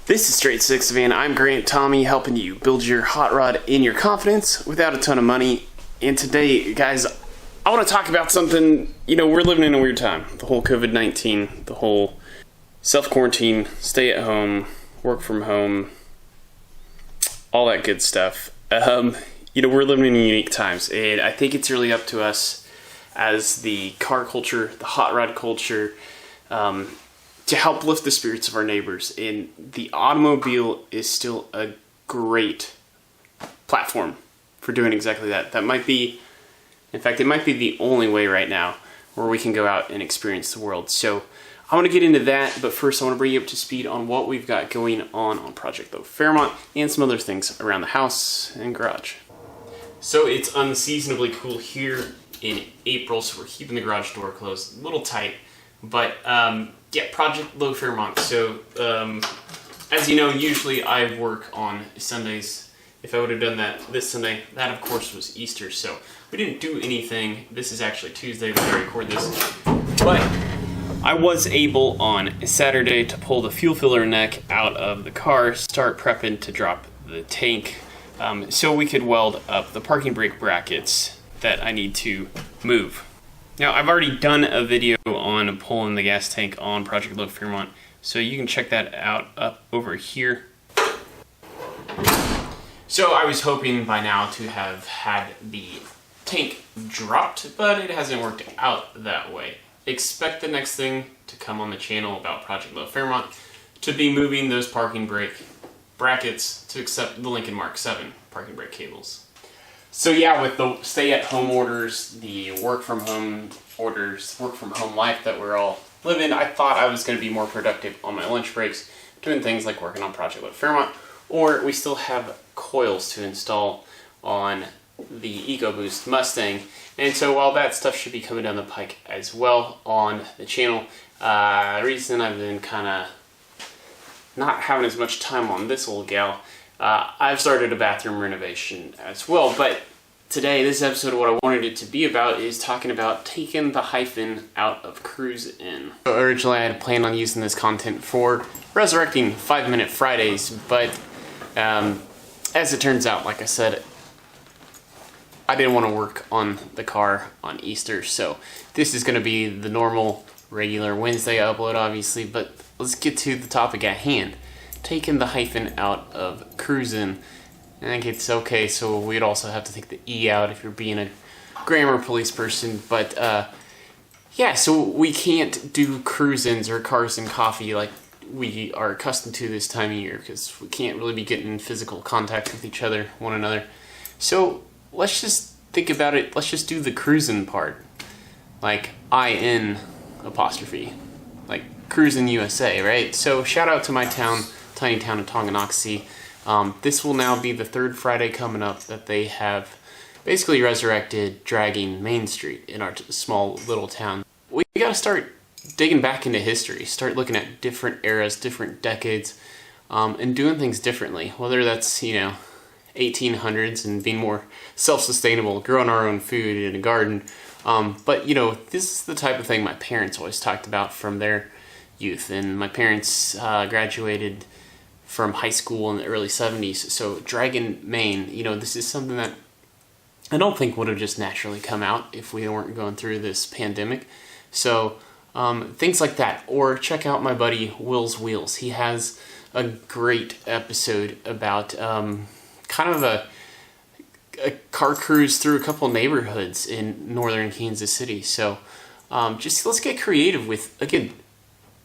This is Straight Six Van. I'm Grant Tommy, helping you build your hot rod in your confidence without a ton of money. And today, guys, I want to talk about something. You know, we're living in a weird time. The whole COVID-19, the whole self-quarantine, stay at home, work from home, all that good stuff. You know, we're living in unique times, and I think it's really up to us as the car culture, the hot rod culture, to help lift the spirits of our neighbors. And the automobile is still a great platform for doing exactly that. That might be, in fact, it might be the only way right now where we can go out and experience the world. So I want to get into that, but first I want to bring you up to speed on what we've got going on Project Fairmont and some other things around the house and garage. So it's unseasonably cool here in April, so we're keeping the garage door closed, a little tight, but yeah, Project Fairmont. So as you know, usually I work on Sundays. If I would have done that this Sunday, that of course was Easter, so we didn't do anything. This is actually Tuesday that I record this, but I was able on Saturday to pull the fuel filler neck out of the car, start prepping to drop the tank, so we could weld up the parking brake brackets that I need to move. Now, I've already done a video on pulling the gas tank on Project Fairmont, so you can check that out up over here. So I was hoping by now to have had the tank dropped, but it hasn't worked out that way. Expect the next thing to come on the channel about Project Fairmont to be moving those parking brake brackets to accept the Lincoln Mark 7 parking brake cables. So yeah, with the stay-at-home orders, the work-from-home orders, work-from-home life that we're all living, I thought I was going to be more productive on my lunch breaks, doing things like working on Project Fairmont, or we still have coils to install on the EcoBoost Mustang. And so while that stuff should be coming down the pike as well on the channel, the reason I've been kind of not having as much time on this old gal, I've started a bathroom renovation as well. But today, this episode, what I wanted it to be about is talking about taking the Hyphen out of Cruisin. So originally, I had planned on using this content for resurrecting 5-Minute Fridays, but as it turns out, like I said, I didn't want to work on the car on Easter, so this is going to be the normal, regular Wednesday upload, obviously, but let's get to the topic at hand. Taking the Hyphen out of Cruisin. I think it's okay, so we'd also have to take the E out if you're being a grammar police person, but yeah, so we can't do Cruisins or cars and coffee like we are accustomed to this time of year, because we can't really be getting in physical contact with each other, one another. So let's just think about it. Let's just do the Cruisin part, like IN apostrophe, like Cruisin USA, right? So shout out to my town, tiny town of Tonganoxie. This will now be the third Friday coming up that they have basically resurrected dragging Main Street in our small little town. We got to start digging back into history, start looking at different eras, different decades, and doing things differently, whether that's, you know, 1800s and being more self-sustainable, growing our own food in a garden. But, you know, this is the type of thing my parents always talked about from their youth. And my parents graduated from high school in the early 70s. So Dragon, Maine, you know, this is something that I don't think would have just naturally come out if we weren't going through this pandemic. So things like that. Or check out my buddy Will's Wheels. He has a great episode about kind of a car cruise through a couple neighborhoods in northern Kansas City. So just let's get creative with, again,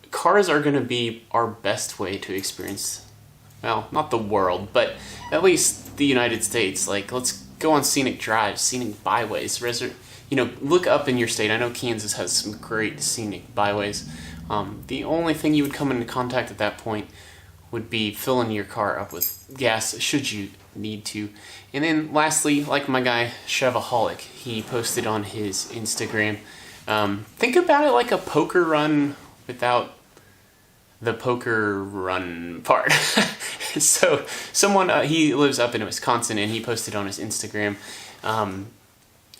cars are going to be our best way to experience, well, not the world, but at least the United States. Like, let's go on scenic drives, scenic byways, you know, look up in your state. I know Kansas has some great scenic byways. The only thing you would come into contact at that point would be filling your car up with gas, should you need to. And then lastly, like my guy Chevaholic, he posted on his Instagram, think about it like a poker run without the poker run part. So someone, he lives up in Wisconsin, and he posted on his Instagram,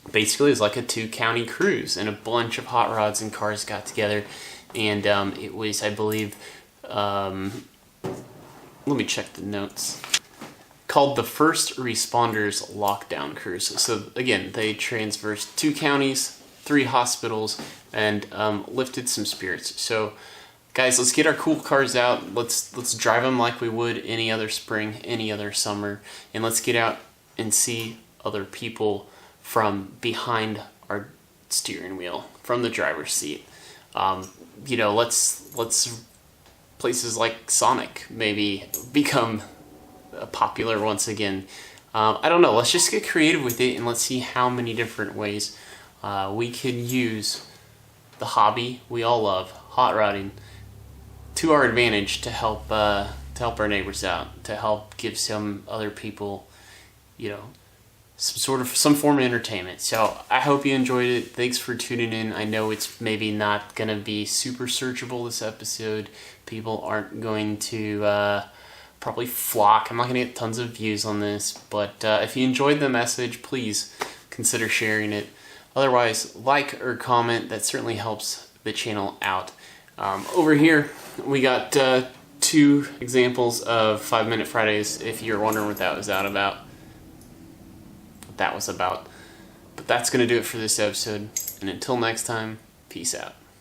basically it's like a 2-county cruise, and a bunch of hot rods and cars got together, and it was, I believe, let me check the notes. Called the First Responders Lockdown Cruise. So again, they traversed 2 counties, 3 hospitals, and lifted some spirits. So guys, let's get our cool cars out. Let's drive them like we would any other spring, any other summer, and let's get out and see other people from behind our steering wheel, from the driver's seat. You know, let's places like Sonic maybe become popular once again. I don't know, let's just get creative with it and let's see how many different ways we can use the hobby we all love, hot rodding, to our advantage to help our neighbors out, to help give some other people, you know, some form of entertainment. So I hope you enjoyed it. Thanks for tuning in. I know it's maybe not gonna be super searchable this episode. People aren't going to probably flock. I'm not gonna get tons of views on this, but if you enjoyed the message, please consider sharing it. Otherwise, like or comment. That certainly helps the channel out. Over here, we got 2 examples of 5-Minute Fridays, if you're wondering what that was about. But that's going to do it for this episode. And until next time, peace out.